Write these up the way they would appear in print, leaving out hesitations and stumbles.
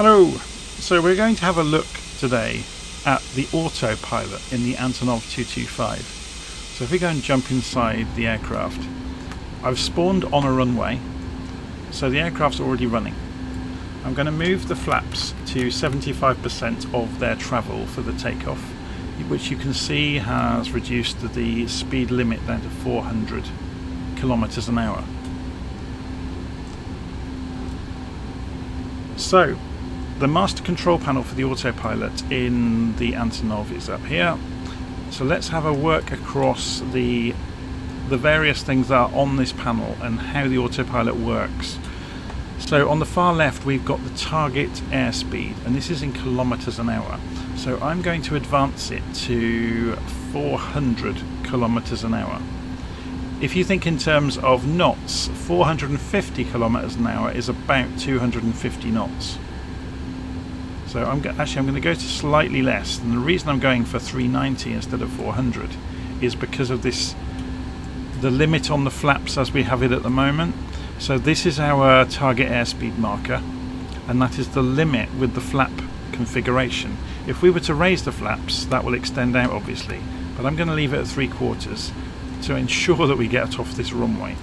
Hello! So we're going to have a look today at the autopilot in the Antonov 225. So if we go and jump inside the aircraft, I've spawned on a runway, so the aircraft's already running. I'm going to move the flaps to 75% of their travel for the takeoff, which you can see has reduced the speed limit down to 400 kilometers an hour. So the master control panel for the autopilot in the Antonov is up here. So let's have a work across the various things that are on this panel and how the autopilot works. So on the far left we've got the target airspeed, and this is in kilometers an hour. So I'm going to advance it to 400 kilometers an hour. If you think in terms of knots, 450 kilometers an hour is about 250 knots. So I'm going to go to slightly less, and the reason I'm going for 390 instead of 400 is because of this, the limit on the flaps as we have it at the moment. So this is our target airspeed marker, and that is the limit with the flap configuration. If we were to raise the flaps, that will extend out obviously, but I'm going to leave it at 3/4 to ensure that we get off this runway.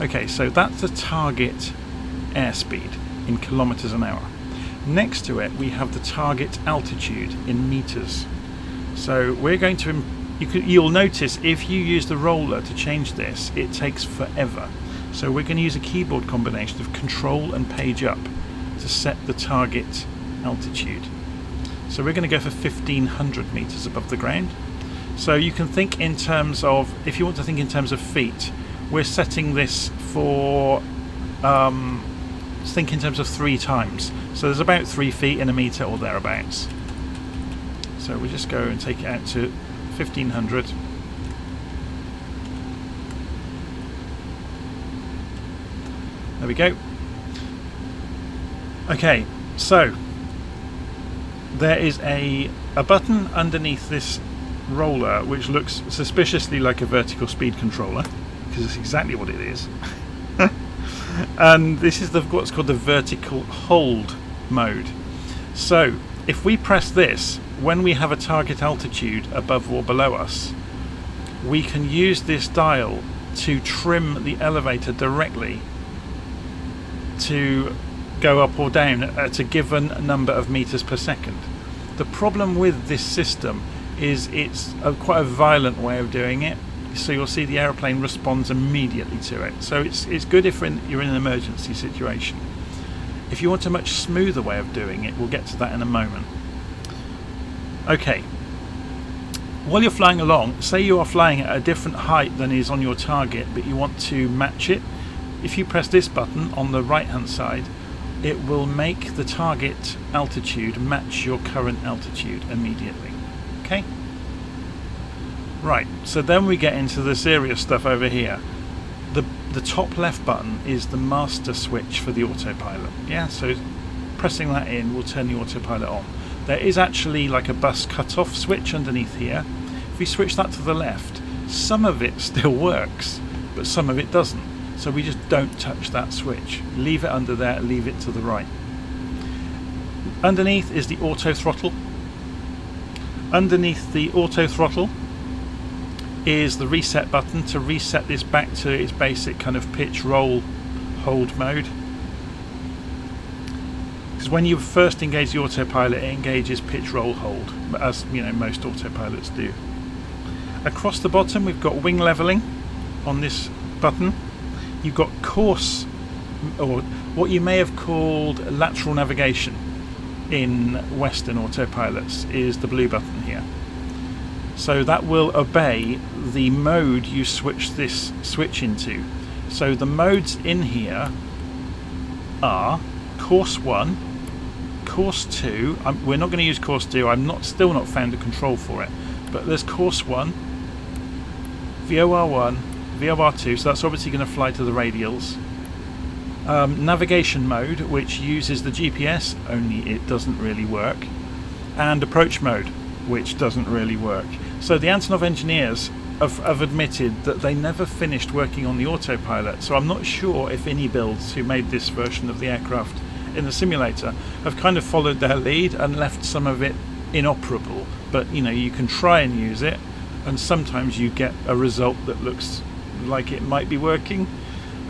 Okay, so that's the target airspeed in kilometers an hour. Next to it we have the target altitude in meters. So we're going to, you'll notice if you use the roller to change this, it takes forever. So we're going to use a keyboard combination of control and page up to set the target altitude. So we're going to go for 1500 meters above the ground. So you can think in terms of, if you want to think in terms of feet, we're setting this for, think in terms of 3 times. So there's about 3 feet in a meter or thereabouts. So we just go and take it out to 1500. There we go. Okay, so there is a button underneath this roller which looks suspiciously like a vertical speed controller, because it's exactly what it is. And this is what's called the vertical hold mode. So if we press this when we have a target altitude above or below us, we can use this dial to trim the elevator directly to go up or down at a given number of meters per second. The problem with this system is it's quite a violent way of doing it, so you'll see the aeroplane responds immediately to it. So it's good if you're in an emergency situation. If you want a much smoother way of doing it, we'll get to that in a moment. Okay, while you're flying along, say you are flying at a different height than is on your target, but you want to match it. If you press this button on the right hand side, it will make the target altitude match your current altitude immediately. Okay? Right, so then we get into the serious stuff over here. The top left button is the master switch for the autopilot. Yeah, so pressing that in will turn the autopilot on. There is actually like a bus cut-off switch underneath here. If we switch that to the left, some of it still works, but some of it doesn't. So we just don't touch that switch. Leave it under there, leave it to the right. Underneath is the auto-throttle. Underneath the auto-throttle is the reset button to reset this back to its basic kind of pitch, roll, hold mode. Because when you first engage the autopilot, it engages pitch, roll, hold, as you know most autopilots do. Across the bottom we've got wing leveling on this button. You've got course, or what you may have called lateral navigation in Western autopilots, is the blue button here. So that will obey the mode you switch this switch into. So the modes in here are course 1, course 2. We're not going to use course 2. Still not found a control for it. But there's course 1, VOR1, VOR2. So that's obviously going to fly to the radials. Navigation mode, which uses the GPS, only it doesn't really work. And approach mode, which doesn't really work. So the Antonov engineers have admitted that they never finished working on the autopilot, so I'm not sure if IniBuilds, who made this version of the aircraft, in the simulator have kind of followed their lead and left some of it inoperable. But you know, you can try and use it, and sometimes you get a result that looks like it might be working.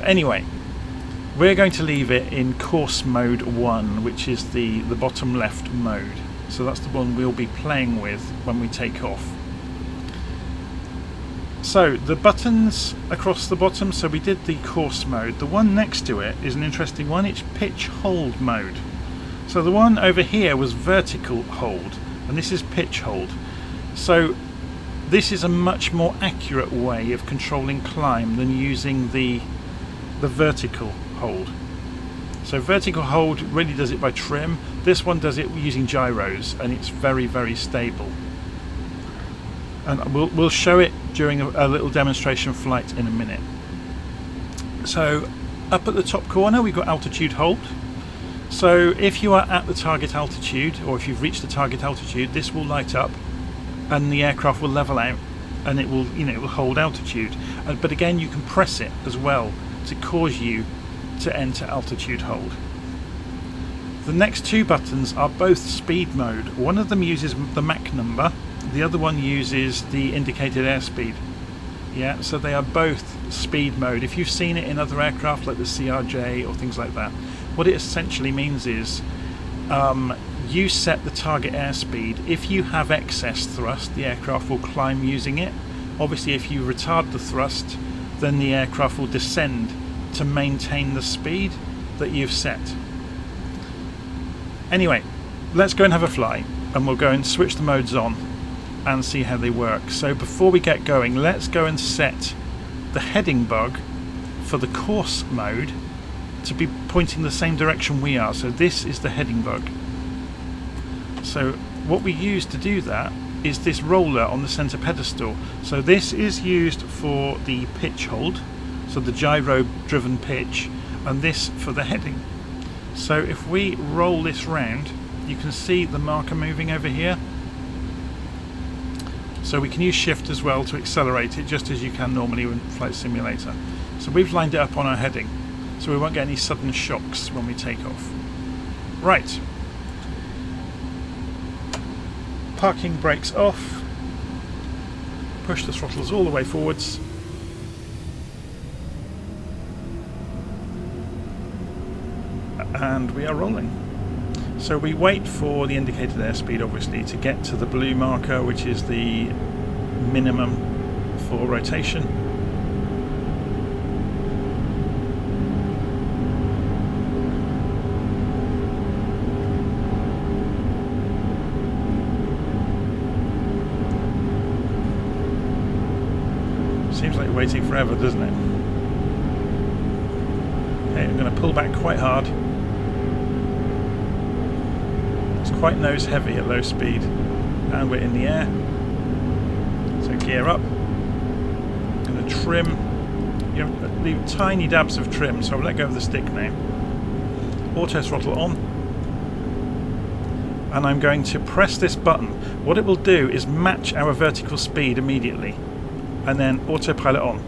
Anyway, we're going to leave it in course mode 1, which is the bottom left mode. So that's the one we'll be playing with when we take off. So the buttons across the bottom, so we did the course mode. The one next to it is an interesting one. It's pitch hold mode. So the one over here was vertical hold, and this is pitch hold. So this is a much more accurate way of controlling climb than using the vertical hold. So vertical hold really does it by trim. This one does it using gyros, and it's very, very stable. And we'll show it during a little demonstration flight in a minute. So up at the top corner we've got altitude hold. So if you are at the target altitude, or if you've reached the target altitude, this will light up and the aircraft will level out, and it will, you know, it will hold altitude. But again, you can press it as well to cause you to enter altitude hold. The next two buttons are both speed mode. One of them uses the Mach number, the other one uses the indicated airspeed. Yeah, so they are both speed mode. If you've seen it in other aircraft like the CRJ or things like that, what it essentially means is you set the target airspeed. If you have excess thrust, the aircraft will climb using it. Obviously, if you retard the thrust, then the aircraft will descend to maintain the speed that you've set. Anyway, let's go and have a fly, and we'll go and switch the modes on and see how they work. So before we get going, let's go and set the heading bug for the course mode to be pointing the same direction we are. So this is the heading bug. So what we use to do that is this roller on the center pedestal. So this is used for the pitch hold, so the gyro driven pitch, and this for the heading. So if we roll this round, you can see the marker moving over here. So we can use shift as well to accelerate it, just as you can normally in Flight Simulator. So we've lined it up on our heading, so we won't get any sudden shocks when we take off. Right. Parking brakes off. Push the throttles all the way forwards. And we are rolling. So we wait for the indicated airspeed, obviously, to get to the blue marker, which is the minimum for rotation. Seems like waiting forever, doesn't it? Okay, I'm going to pull back quite hard. Quite nose heavy at low speed, and we're in the air. So gear up. Going to trim. You know, leave tiny dabs of trim. So I'll let go of the stick now. Auto throttle on, and I'm going to press this button. What it will do is match our vertical speed immediately, and then autopilot on.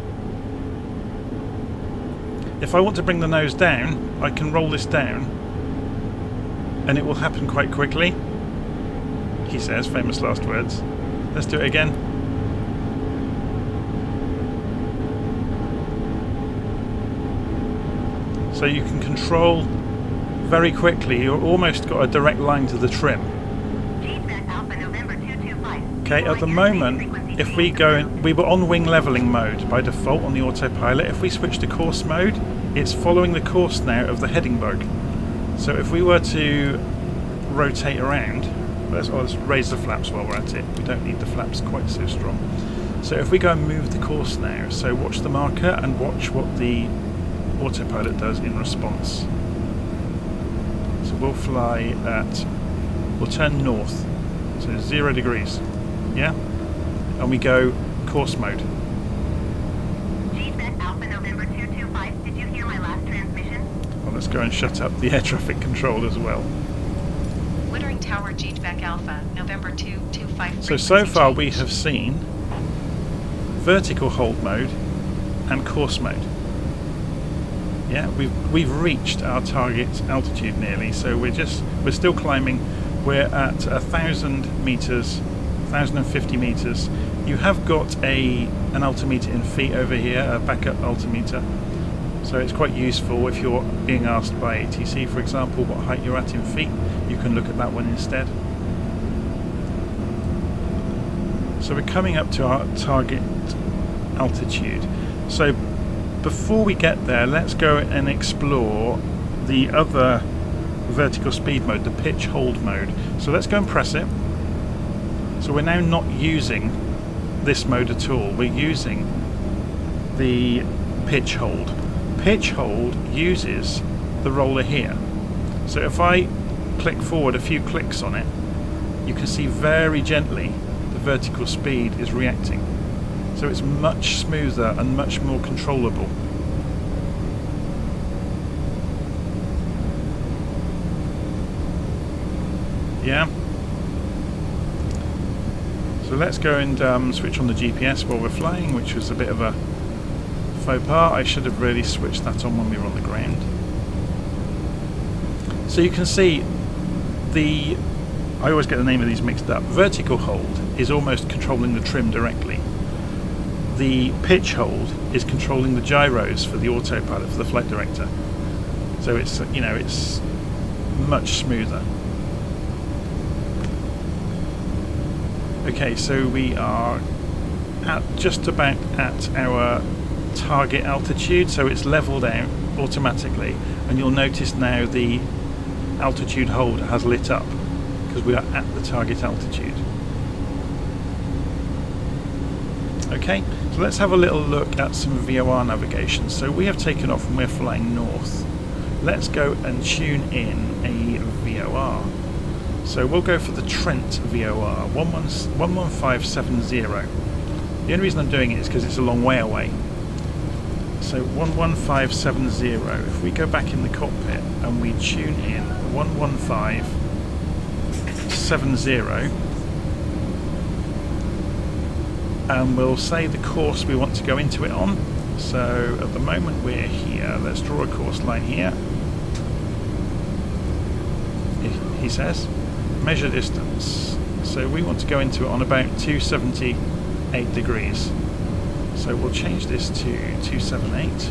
If I want to bring the nose down, I can roll this down, and it will happen quite quickly. He says, famous last words. Let's do it again. So you can control very quickly. You've almost got a direct line to the trim. Okay, at the moment, if we go, we were on wing leveling mode by default on the autopilot. If we switch to course mode, it's following the course now of the heading bug. So if we were to rotate around, let's raise the flaps while we're at it. We don't need the flaps quite so strong. So if we go and move the course now, so watch the marker and watch what the autopilot does in response. So we'll fly at, we'll turn north, so 0 degrees, yeah? And we go course mode. Let's go and shut up the air traffic control as well. Wittering Tower G-Back Alpha, November 225. So far we have seen vertical hold mode and course mode. Yeah, we've reached our target altitude nearly, so we're still climbing. We're at 1,000 meters, 1,050 meters. You have got an altimeter in feet over here, a backup altimeter. So it's quite useful if you're being asked by ATC, for example, what height you're at in feet. You can look at that one instead. So we're coming up to our target altitude. So before we get there, let's go and explore the other vertical speed mode, the pitch hold mode. So let's go and press it. So we're now not using this mode at all. We're using the pitch hold. Pitch hold uses the roller here. So if I click forward a few clicks on it, you can see very gently the vertical speed is reacting. So it's much smoother and much more controllable. Yeah. So let's go and switch on the GPS while we're flying, which was a bit of a faux pas. I should have really switched that on when we were on the ground. So you can see I always get the name of these mixed up. Vertical hold is almost controlling the trim directly. The pitch hold is controlling the gyros for the autopilot, for the flight director. So it's, you know, it's much smoother. Okay, so we are just about at our target altitude, so it's leveled out automatically, and you'll notice now the altitude hold has lit up because we are at the target altitude. Okay, so let's have a little look at some VOR navigation. So we have taken off and we're flying north. Let's go and tune in a VOR. So we'll go for the Trent VOR 11570. The only reason I'm doing it is because it's a long way away. So 11570, if we go back in the cockpit and we tune in 11570, and we'll say the course we want to go into it on. So at the moment we're here. Let's draw a course line here. He says measure distance. So we want to go into it on about 278 degrees. So we'll change this to 278.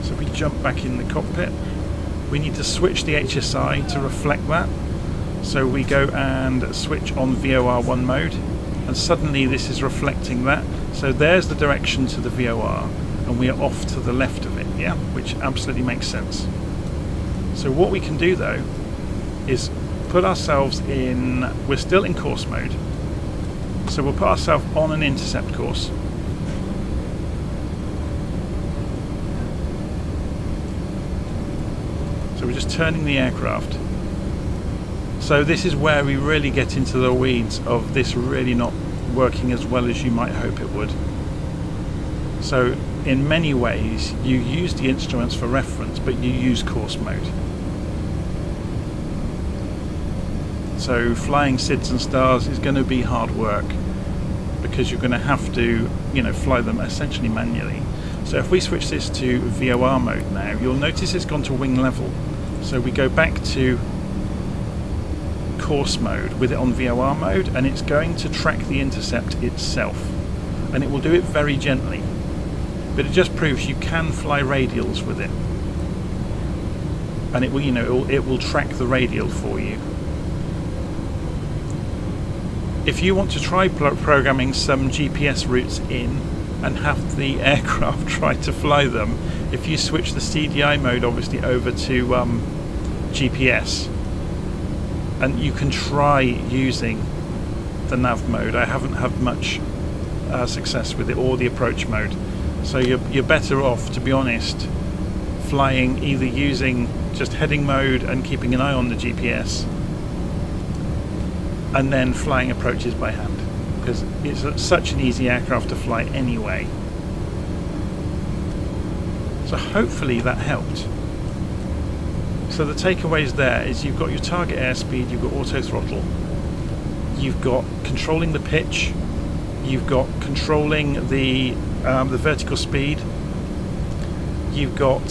So we jump back in the cockpit. We need to switch the HSI to reflect that. So we go and switch on VOR1 mode, and suddenly this is reflecting that. So there's the direction to the VOR, and we are off to the left of it, yeah, which absolutely makes sense. So what we can do though is put ourselves in, we're still in course mode, so we'll put ourselves on an intercept course. So we're just turning the aircraft. So this is where we really get into the weeds of this really not working as well as you might hope it would. So in many ways you use the instruments for reference, but you use course mode. So flying SIDS and stars is going to be hard work because you're going to have to, you know, fly them essentially manually. So if we switch this to VOR mode now, you'll notice it's gone to wing level. So we go back to course mode with it on VOR mode, and it's going to track the intercept itself, and it will do it very gently, but it just proves you can fly radials with it, and it will, you know, it will track the radial for you. If you want to try programming some GPS routes in and have the aircraft try to fly them, if you switch the CDI mode obviously over to GPS, and you can try using the nav mode. I haven't had much success with it, or the approach mode. So you're better off, to be honest, flying either using just heading mode and keeping an eye on the GPS, and then flying approaches by hand, because it's such an easy aircraft to fly anyway. So hopefully that helped. So the takeaways there is you've got your target airspeed, you've got auto-throttle, you've got controlling the pitch, you've got controlling the the vertical speed. You've got,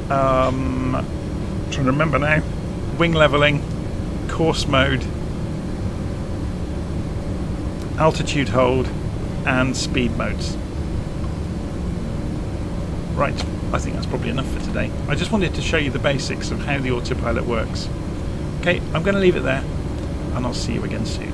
trying to remember now, wing leveling, course mode, altitude hold, and speed modes. Right, I think that's probably enough for today. I just wanted to show you the basics of how the autopilot works. Okay, I'm going to leave it there, and I'll see you again soon.